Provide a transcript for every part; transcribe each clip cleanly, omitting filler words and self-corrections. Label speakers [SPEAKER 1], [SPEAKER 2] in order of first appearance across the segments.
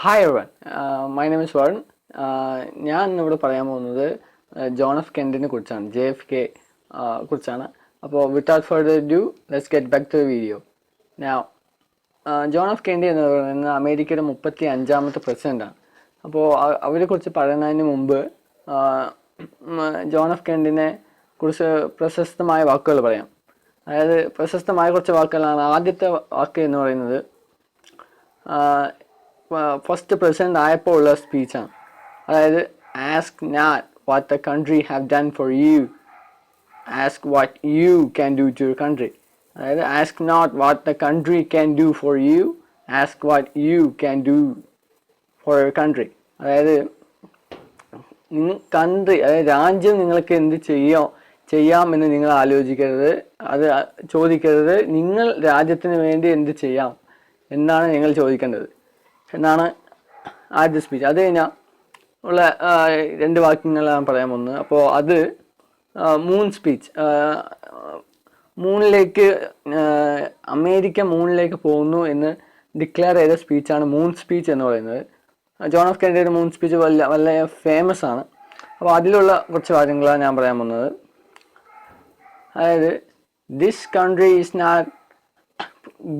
[SPEAKER 1] Hi everyone, my name is Varun. ഞാൻ ഇന്നിവിടെ പറയാൻ പോകുന്നത് ജോൺ എഫ് കെൻഡിനെ കുറിച്ചാണ്, JFK കുറിച്ചാണ്. അപ്പോൾ without further ado let's get back to the video. Now John F Kennedy എന്ന് പറയുന്നത് അമേരിക്കയുടെ 35ാമത്തെ പ്രസിഡൻ്റാണ്. അപ്പോൾ അവരെക്കുറിച്ച് പറയുന്നതിന് മുമ്പ് ജോൺ എഫ് കെൻഡിനെ കുറിച്ച് പ്രശസ്തമായ വാക്കുകൾ പറയാം. അതായത് പ്രശസ്തമായ കുറച്ച് വാക്കുകളാണ്. ആദ്യത്തെ വാക്ക് എന്ന് പറയുന്നത് ഫസ്റ്റ് പ്രസിഡന്റ് ആയപ്പോൾ ഉള്ള സ്പീച്ചാണ്. അതായത് ask not what the country have done for you, ask what you can do to your country. അതായത് ask not what the country can do for you, ask what you can do for your country. അതായത് country, അതായത് രാജ്യം നിങ്ങൾക്ക് എന്ത് ചെയ്യാമെന്ന് നിങ്ങൾ ആലോചിക്കരുത്, അത് ചോദിക്കരുത്. നിങ്ങൾ രാജ്യത്തിന് വേണ്ടി എന്ത് ചെയ്യാം എന്നാണ് നിങ്ങൾ ചോദിക്കേണ്ടത് എന്നാണ് ആദ്യ സ്പീച്ച്. അത് കഴിഞ്ഞാൽ ഉള്ള രണ്ട് വാക്യങ്ങളാണ് പറയാൻ പോകുന്നത്. അപ്പോൾ അത് മൂൺ സ്പീച്ച്, മൂണിലേക്ക് അമേരിക്ക മൂണിലേക്ക് പോകുന്നു എന്ന് ഡിക്ലെയർ ചെയ്ത സ്പീച്ചാണ് മൂൺ സ്പീച്ച് എന്ന് പറയുന്നത്. ജോൺ എഫ് കെൻഡിയുടെ മൂൺ സ്പീച്ച് വളരെ ഫേമസ് ആണ്. അപ്പോൾ അതിലുള്ള കുറച്ച് കാര്യങ്ങളാണ് ഞാൻ പറയാൻ പോകുന്നത്. അതായത് this country is not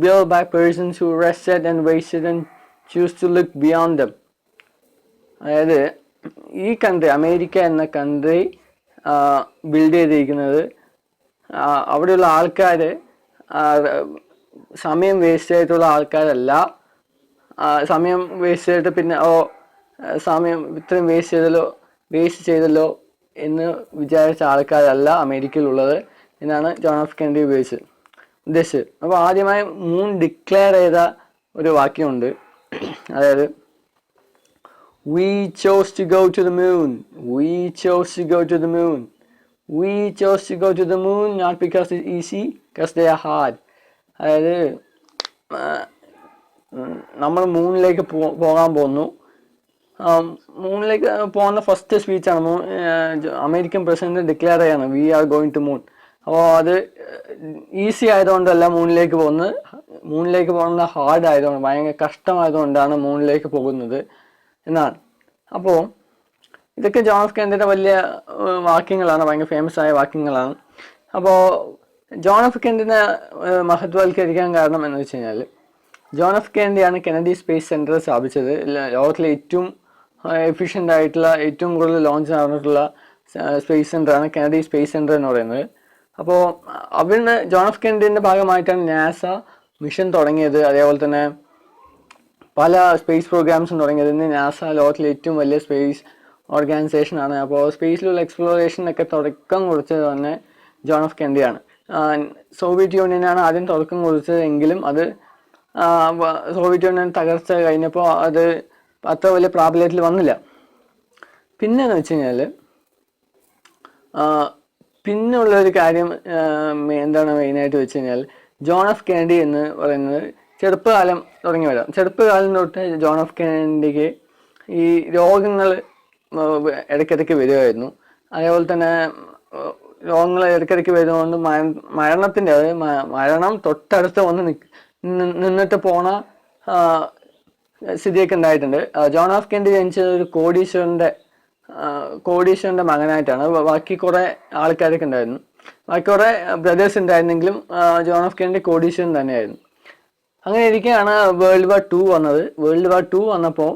[SPEAKER 1] built by persons who rested and wasted and choose to look beyond them. അതായത് ഈ കൺട്രി, അമേരിക്ക എന്ന കൺട്രി ബിൽഡ് ചെയ്തിരിക്കുന്നത് അവിടെയുള്ള ആൾക്കാർ സമയം വേസ്റ്റ് ചെയ്തിട്ടുള്ള ആൾക്കാരല്ല. സമയം വേസ്റ്റ് ചെയ്തിട്ട് പിന്നെ സമയം ഇത്രയും വേസ്റ്റ് ചെയ്തല്ലോ എന്ന് വിചാരിച്ച ആൾക്കാരല്ല അമേരിക്കയിലുള്ളത് എന്നാണ് ജോൺ എഫ് കെൻഡി ഉദ്ദേശിച്ചത്. അപ്പോൾ ആദ്യമായി മൂൺ ഡിക്ലെയർ ചെയ്ത ഒരു വാക്യമുണ്ട്. അതായത് we chose to go to the moon, we chose to go to the moon, we chose to go to the moon not because it's easy, because they are hard. അതായത് നമ്മൾ മൂണിലേക്ക് പോകാൻ പോകുന്നു. മൂണിലേക്ക് പോകുന്ന first സ്പീച്ചാണ് അമേരിക്കൻ പ്രസിഡന്റ് ഡിക്ലെയർ ചെയ്യാണ്, we are going to moon. അപ്പോൾ അത് ഈസി ആയതുകൊണ്ടല്ല മൂണിലേക്ക് പോകുന്നത് ഹാർഡ് ആയതുകൊണ്ട്, ഭയങ്കര കഷ്ടമായതുകൊണ്ടാണ് മൂണിലേക്ക് പോകുന്നത് എന്നാണ്. അപ്പോൾ ഇതൊക്കെ ജോൺ എഫ് കെൻഡിയുടെ വലിയ വാക്യങ്ങളാണ്, ഭയങ്കര ഫേമസ് ആയ വാക്യങ്ങളാണ്. അപ്പോൾ ജോൺ എഫ് കെൻഡിനെ മഹത്വവൽക്കരിക്കാൻ കാരണം എന്ന് വെച്ച് കഴിഞ്ഞാൽ, ജോൺ എഫ് കെൻഡിയാണ് കെനഡി സ്പേസ് സെൻറ്റർ സ്ഥാപിച്ചത്. ലോകത്തിലെ ഏറ്റവും എഫിഷ്യൻ്റ് ആയിട്ടുള്ള, ഏറ്റവും കൂടുതൽ ലോഞ്ച് നടന്നിട്ടുള്ള സ്പേസ് സെൻ്ററാണ് കെനഡി സ്പേസ് സെൻറ്റർ എന്ന് പറയുന്നത്. അപ്പോൾ അവിടുന്ന് ജോൺ എഫ് കെൻഡിൻ്റെ ഭാഗമായിട്ടാണ് നാസ മിഷൻ തുടങ്ങിയത്. അതേപോലെ തന്നെ പല സ്പേസ് പ്രോഗ്രാംസും തുടങ്ങിയത്. ഇന്ന് നാസ ലോകത്തിലെ ഏറ്റവും വലിയ സ്പേസ് ഓർഗനൈസേഷനാണ്. അപ്പോൾ സ്പേസിലുള്ള എക്സ്പ്ലോറേഷനൊക്കെ തുടക്കം കുറിച്ചത് തന്നെ ജോൺ എഫ് കെൻഡിയാണ്. സോവിയറ്റ് യൂണിയനാണ് ആദ്യം തുടക്കം കുറിച്ചതെങ്കിലും അത് സോവിയറ്റ് യൂണിയൻ തകർച്ച കഴിഞ്ഞപ്പോൾ അത് അത്ര വലിയ പ്രാബല്യത്തിൽ വന്നില്ല. പിന്നെന്ന് വെച്ച് കഴിഞ്ഞാൽ പിന്നുള്ളൊരു കാര്യം എന്താണ് മെയിനായിട്ട് വെച്ച് കഴിഞ്ഞാൽ, ജോൺ എഫ് കെൻഡി എന്ന് പറയുന്നത് ചെറുപ്പകാലം തുടങ്ങി വരാം. ചെറുപ്പകാലം തൊട്ട് ജോൺ എഫ് കെൻഡിക്ക് ഈ രോഗങ്ങൾ ഇടയ്ക്കിടയ്ക്ക് വരുമായിരുന്നു. അതേപോലെ തന്നെ രോഗങ്ങൾ ഇടയ്ക്കിടയ്ക്ക് വരുന്നതുകൊണ്ട് മരണം തൊട്ടടുത്ത് വന്ന് നിന്നിട്ട് പോണ സ്ഥിതിയൊക്കെ ഉണ്ടായിട്ടുണ്ട്. ജോൺ എഫ് കെൻഡി ജനിച്ചത് ഒരു കോടീശ്വരൻ്റെ മകനായിട്ടാണ്. ബാക്കി കുറേ ആൾക്കാരൊക്കെ ഉണ്ടായിരുന്നു, ബാക്കി കുറേ ബ്രദേഴ്സ് ഉണ്ടായിരുന്നെങ്കിലും ജോൺ എഫ് കെൻഡി കോടീശ്വരൻ തന്നെയായിരുന്നു. അങ്ങനെ ഇരിക്കെയാണ് വേൾഡ് വാർ 2 വന്നത്. വേൾഡ് വാർ 2 വന്നപ്പോൾ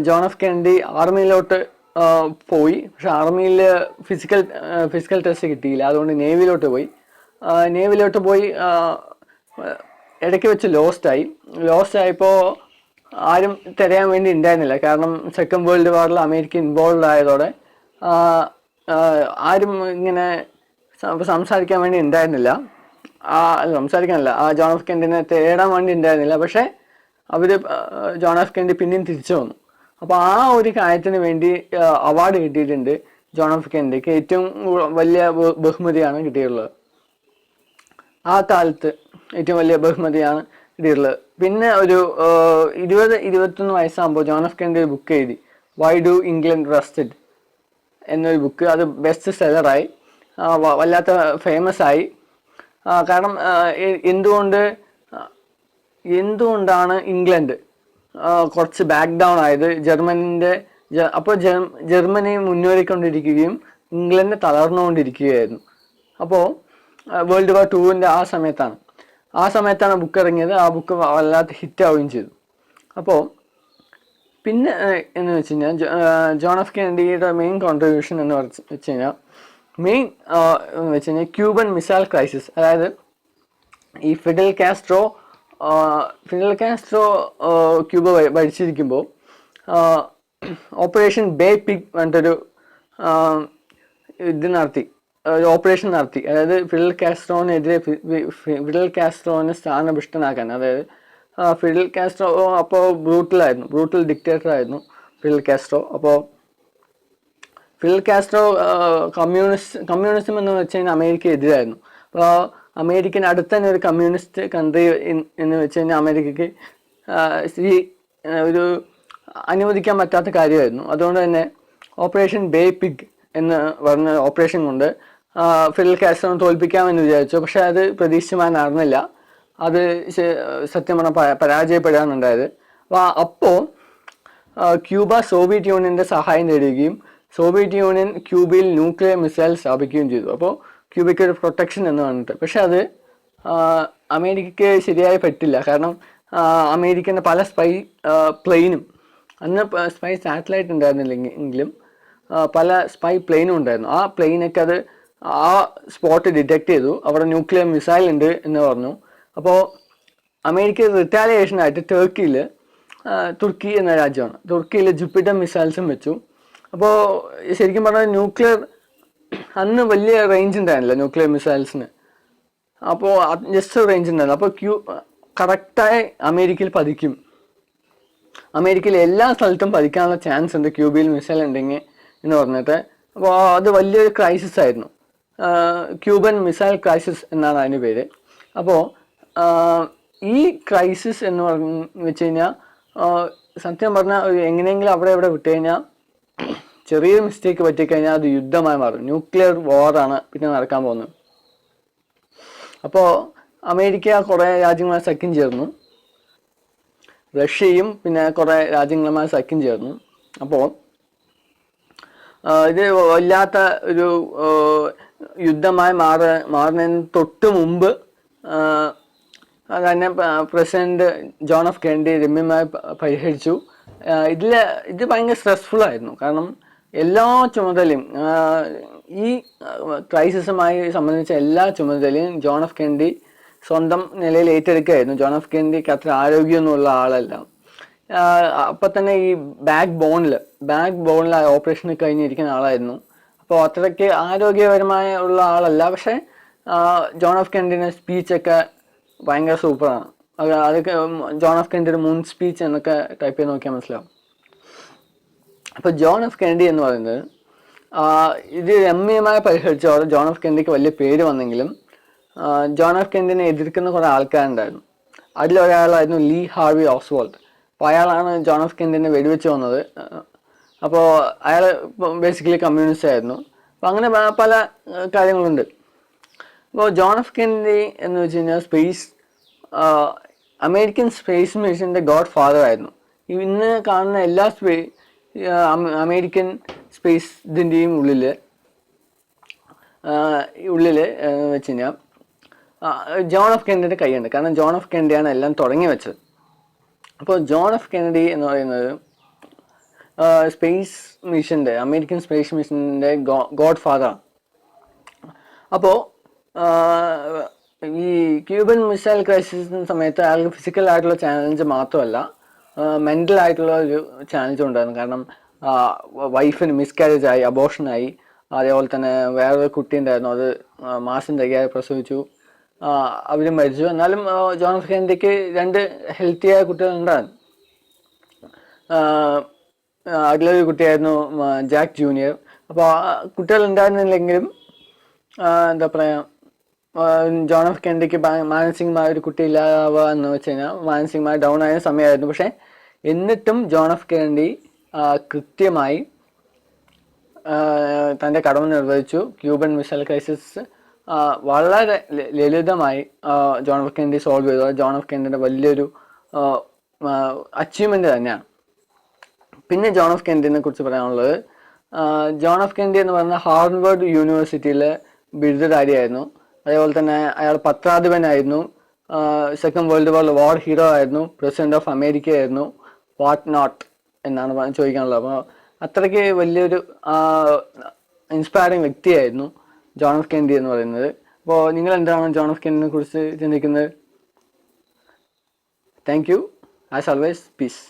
[SPEAKER 1] ജോൺ എഫ് കെൻഡി ആർമിയിലോട്ട് പോയി. പക്ഷെ ആർമിയിൽ ഫിസിക്കൽ ടെസ്റ്റ് കിട്ടിയില്ല. അതുകൊണ്ട് നേവിയിലോട്ട് പോയി ഇടയ്ക്ക് വെച്ച് ലോസ്റ്റ് ആയപ്പോൾ ആരും തിരയാൻ വേണ്ടി ഉണ്ടായിരുന്നില്ല. കാരണം സെക്കൻഡ് വേൾഡ് വാറിൽ അമേരിക്ക ഇൻവോൾവ് ആയതോടെ ആരും ഇങ്ങനെ സംസാരിക്കാൻ വേണ്ടി ഉണ്ടായിരുന്നില്ല. ജോൺ എഫ് കെൻഡിനെ തേടാൻ വേണ്ടി ഉണ്ടായിരുന്നില്ല. പക്ഷേ അവർ ജോൺ എഫ് കെൻഡി പിന്നെയും തിരിച്ചു വന്നു. അപ്പോൾ ആ ഒരു കാര്യത്തിന് വേണ്ടി അവാർഡ് കിട്ടിയിട്ടുണ്ട് ജോൺ എഫ് കെൻഡിക്ക്. ഏറ്റവും വലിയ ബഹുമതിയാണ് കിട്ടിയിട്ടുള്ളത്. ആ കാലത്ത് ഏറ്റവും വലിയ ബഹുമതിയാണ് കിട്ടിയിട്ടുള്ളത്. പിന്നെ ഒരു 20-21 വയസ്സാകുമ്പോൾ ജോൺ എഫ് കെൻഡി ഒരു ബുക്ക് എഴുതി, വൈ ഡു ഇംഗ്ലണ്ട് റസ്റ്റഡ് എന്നൊരു ബുക്ക്. അത് ബെസ്റ്റ് സെല്ലറായി, വല്ലാത്ത ഫേമസ് ആയി. കാരണം എന്തുകൊണ്ടാണ് ഇംഗ്ലണ്ട് കുറച്ച് ബാക്ക് ഡൗൺ ആയത് അപ്പോൾ ജർമ്മനി മുന്നേറിക്കൊണ്ടിരിക്കുകയും ഇംഗ്ലണ്ട് തളർന്നുകൊണ്ടിരിക്കുകയായിരുന്നു. അപ്പോൾ വേൾഡ് വാർ ടൂവിൻ്റെ ആ സമയത്താണ് ബുക്ക് ഇറങ്ങിയത്. ആ ബുക്ക് വല്ലാത്ത ഹിറ്റ് ആവുകയും ചെയ്തു. അപ്പോൾ പിന്നെ എന്ന് വെച്ച് കഴിഞ്ഞാൽ ജോൺ എഫ് കെനഡിയുടെ മെയിൻ കോൺട്രിബ്യൂഷൻ എന്ന് വെച്ച് കഴിഞ്ഞാൽ എന്ന് വെച്ച് കഴിഞ്ഞാൽ ക്യൂബൻ മിസൈൽ ക്രൈസിസ്. അതായത് ഈ ഫിഡൽ കാസ്ട്രോ ക്യൂബ ഭരിച്ചിരിക്കുമ്പോൾ ഓപ്പറേഷൻ ബേ പിഗ് പറഞ്ഞിട്ടൊരു ഓപ്പറേഷൻ നടത്തി. അതായത് ഫിഡൽ കാസ്ട്രോനെ സ്ഥാനഭ്രഷ്ടനാക്കാൻ. അതായത് ഫിഡൽ കാസ്ട്രോ അപ്പോൾ ബ്രൂട്ടൽ ഡിക്റ്റേറ്റർ ആയിരുന്നു ഫിഡൽ കാസ്ട്രോ. അപ്പോൾ ഫിഡൽ കാസ്ട്രോ കമ്മ്യൂണിസം എന്ന് വെച്ച് കഴിഞ്ഞാൽ അമേരിക്ക എതിരായിരുന്നു. അപ്പോൾ അമേരിക്കൻ അടുത്ത തന്നെ ഒരു കമ്മ്യൂണിസ്റ്റ് കൺട്രി എന്ന് വെച്ച് കഴിഞ്ഞാൽ അമേരിക്കയ്ക്ക് ഒരു അനുവദിക്കാൻ പറ്റാത്ത കാര്യമായിരുന്നു. അതുകൊണ്ട് തന്നെ ഓപ്പറേഷൻ ബേ പിഗ് എന്ന് പറഞ്ഞ ഓപ്പറേഷൻ കൊണ്ട് ഫിഡൽ കാസ്ട്രോനെ തോൽപ്പിക്കാമെന്ന് വിചാരിച്ചു. പക്ഷെ അത് പ്രതീക്ഷിതമായി നടന്നില്ല. അത് സത്യം പറഞ്ഞാൽ പരാജയപ്പെടാനുണ്ടായത്. അപ്പോൾ ക്യൂബ സോവിയറ്റ് യൂണിയൻ്റെ സഹായം നേടുകയും സോവിയറ്റ് യൂണിയൻ ക്യൂബയിൽ ന്യൂക്ലിയർ മിസൈൽ സ്ഥാപിക്കുകയും ചെയ്തു. അപ്പോൾ ക്യൂബയ്ക്ക് ഒരു പ്രൊട്ടക്ഷൻ എന്ന് പറഞ്ഞിട്ട്. പക്ഷെ അത് അമേരിക്കയ്ക്ക് ശരിയായി പറ്റില്ല. കാരണം അമേരിക്കൻ്റെ പല പ്ലെയിനും അന്ന് സ്പൈ സാറ്റലൈറ്റ് ഉണ്ടായിരുന്നില്ലെങ്കിലും പല സ്പൈ പ്ലെയിനും ഉണ്ടായിരുന്നു. ആ പ്ലെയിനൊക്കെ അത് ആ സ്പോട്ട് ഡിറ്റക്ട് ചെയ്തു. അവിടെ ന്യൂക്ലിയർ മിസൈൽ ഉണ്ട് എന്ന് പറഞ്ഞു. അപ്പോൾ അമേരിക്ക റിറ്റാലിയേഷനായിട്ട് തുർക്കി എന്ന രാജ്യമാണ്, തുർക്കിയിൽ ജുപ്പിറ്റർ മിസൈൽസും വെച്ചു. അപ്പോൾ ശരിക്കും പറഞ്ഞാൽ അന്ന് വലിയ റേഞ്ച് ഉണ്ടായിരുന്നില്ല ന്യൂക്ലിയർ മിസൈൽസിന്. അപ്പോൾ ജസ്റ്റ് റേഞ്ച് ഉണ്ടായിരുന്നു. അപ്പോൾ കറക്റ്റായി അമേരിക്കയിൽ പതിക്കും. അമേരിക്കയിൽ എല്ലാ സ്ഥലത്തും പതിക്കാനുള്ള ചാൻസ് ഉണ്ട് ക്യൂബയിൽ മിസൈൽ ഉണ്ടെങ്കിൽ എന്ന് പറഞ്ഞിട്ട്. അപ്പോൾ അത് വലിയൊരു ക്രൈസിസ് ആയിരുന്നു. ക്യൂബൻ മിസൈൽ ക്രൈസിസ് എന്നാണ് അതിന് പേര്. അപ്പോൾ ഈ ക്രൈസിസ് എന്ന് വെച്ച് കഴിഞ്ഞാൽ സത്യം പറഞ്ഞാൽ എങ്ങനെയെങ്കിലും അവിടെ വിട്ടു കഴിഞ്ഞാൽ ചെറിയൊരു മിസ്റ്റേക്ക് പറ്റിക്കഴിഞ്ഞാൽ അത് യുദ്ധമായി മാറും. ന്യൂക്ലിയർ വാറാണ് പിന്നെ നടക്കാൻ പോകുന്നത്. അപ്പോൾ അമേരിക്ക കുറേ രാജ്യങ്ങളുമായി സഖ്യം ചേർന്നു. റഷ്യയും പിന്നെ കുറേ രാജ്യങ്ങളുമായി സഖ്യം ചേർന്നു. അപ്പോൾ ഇത് വല്ലാത്ത ഒരു യുദ്ധമായി മാറുന്നതിന് തൊട്ട് മുമ്പ് തന്നെ പ്രസിഡന്റ് ജോൺ എഫ് കെനഡി രമ്യമായി പരിഹരിച്ചു. ഇത് ഭയങ്കര സ്ട്രെസ്ഫുൾ ആയിരുന്നു. കാരണം എല്ലാ ചുമതലയും ഈ ക്രൈസിസുമായി സംബന്ധിച്ച എല്ലാ ചുമതലയും ജോൺ എഫ് കെനഡി സ്വന്തം നിലയിൽ ഏറ്റെടുക്കുകയായിരുന്നു. ജോൺ എഫ് കെനഡിക്ക് അത്ര ആരോഗ്യമൊന്നുമുള്ള ആളല്ല. അപ്പം തന്നെ ഈ ബാക്ക് ബോണിൽ ഓപ്പറേഷൻ കഴിഞ്ഞിരിക്കുന്ന ആളായിരുന്നു. അപ്പോൾ അത്രയ്ക്ക് ആരോഗ്യപരമായ ഉള്ള ആളല്ല. പക്ഷെ ജോൺ എഫ് കെനഡിയുടെ സ്പീച്ചൊക്കെ ഭയങ്കര സൂപ്പറാണ്. അതൊക്കെ ജോൺ എഫ് കെനഡിയുടെ മുൻ സ്പീച്ച് എന്നൊക്കെ ടൈപ്പ് ചെയ്ത് നോക്കിയാൽ മനസ്സിലാവും. അപ്പോൾ ജോൺ എഫ് കെനഡി എന്ന് പറയുന്നത് ഇത് രമ്യമായി പരിഹരിച്ചതോടെ ജോൺ എഫ് കെനഡിക്ക് വലിയ പേര് വന്നെങ്കിലും ജോൺ എഫ് കെനഡിനെ എതിർക്കുന്ന കുറേ ആൾക്കാരുണ്ടായിരുന്നു. അതിലൊരാളായിരുന്നു ലീ ഹാർവി ഓസ്വാൾഡ്. അപ്പോൾ അയാളാണ് ജോൺ എഫ് കെനഡിനെ വെടിവെച്ച് വന്നത്. അപ്പോൾ അയാൾ ബേസിക്കലി കമ്മ്യൂണിസ്റ്റ് ആയിരുന്നു. അപ്പോൾ അങ്ങനെ പല കാര്യങ്ങളുണ്ട്. അപ്പോൾ ജോൺ എഫ് കെനഡി എന്ന് വെച്ച് കഴിഞ്ഞാൽ അമേരിക്കൻ സ്പേസ് മിഷൻ്റെ ഗോഡ് ഫാദർ ആയിരുന്നു. ഇന്ന് കാണുന്ന എല്ലാ അമേരിക്കൻ സ്പേസ് ഇതിൻ്റെയും ഉള്ളിൽ വെച്ച് കഴിഞ്ഞാൽ ജോൺ എഫ് കെനഡിയുടെ കൈയുണ്ട്. കാരണം ജോൺ എഫ് കെനഡിയാണ് എല്ലാം തുടങ്ങി വെച്ചത്. അപ്പോൾ ജോൺ എഫ് കെനഡി എന്ന് പറയുന്നത് അമേരിക്കൻ സ്പേസ് മിഷൻ്റെ ഗോഡ് ഫാദറാണ്. അപ്പോൾ ഈ ക്യൂബൻ മിസൈൽ ക്രൈസിസിന് സമയത്ത് അയാൾക്ക് ഫിസിക്കൽ ആയിട്ടുള്ള ചാലഞ്ച് മാത്രമല്ല മെൻ്റൽ ആയിട്ടുള്ള ഒരു ചാലഞ്ചും ഉണ്ടായിരുന്നു. കാരണം വൈഫിന് മിസ്കാരേജ് ആയി, അബോർഷനായി. അതേപോലെ തന്നെ വേറൊരു കുട്ടി ഉണ്ടായിരുന്നു, അത് മാസം തികയാതെ പ്രസവിച്ചു, അവരും മരിച്ചു. എന്നാലും ജോൺ എഫ് കെനഡിക്ക് 2 ഹെൽത്തിയായ കുട്ടികളുണ്ടായിരുന്നു. അതിലൊരു കുട്ടിയായിരുന്നു ജാക്ക് ജൂനിയർ. അപ്പോൾ കുട്ടികൾ ഉണ്ടായിരുന്നില്ലെങ്കിലും എന്താ പറയുക, ജോൺ എഫ് കെനഡിക്ക് മാനസികമായ ഒരു കുട്ടി ഇല്ലാതാവുക എന്ന് വെച്ച് കഴിഞ്ഞാൽ മാനസികമായി ഡൗൺ ആയ സമയമായിരുന്നു. പക്ഷേ എന്നിട്ടും ജോൺ എഫ് കെനഡി കൃത്യമായി തൻ്റെ കടമ നിർവഹിച്ചു. ക്യൂബൻ മിസൈൽ ക്രൈസിസ് വളരെ ലളിതമായി ജോൺ എഫ് കെനഡി സോൾവ് ചെയ്തു. ജോൺ എഫ് കെനഡിയുടെ വലിയൊരു അച്ചീവ്മെൻ്റ് തന്നെയാണ്. പിന്നെ ജോൺ എഫ് കെന്നഡിനെ കുറിച്ച് പറയാനുള്ളത്, ജോൺ എഫ് കെന്നഡി എന്ന് പറയുന്ന ഹാർവർഡ് യൂണിവേഴ്സിറ്റിയിലെ ബിരുദധാരിയായിരുന്നു. അതേപോലെ തന്നെ അയാൾ പത്രാധിപനായിരുന്നു, സെക്കൻഡ് വേൾഡ് വാർ ഹീറോ ആയിരുന്നു, പ്രസിഡന്റ് ഓഫ് അമേരിക്ക ആയിരുന്നു, വാട്ട് നോട്ട് എന്നാണ് ചോദിക്കാനുള്ളത്. അപ്പോൾ അത്രയ്ക്ക് വലിയൊരു ഇൻസ്പയറിങ് വ്യക്തിയായിരുന്നു ജോൺ എഫ് കെന്നഡി എന്ന് പറയുന്നത്. അപ്പോൾ നിങ്ങൾ എന്താണ് ജോൺ എഫ് കെന്നഡിനെ കുറിച്ച് ചിന്തിക്കുന്നത്? Thank you. As always, piece.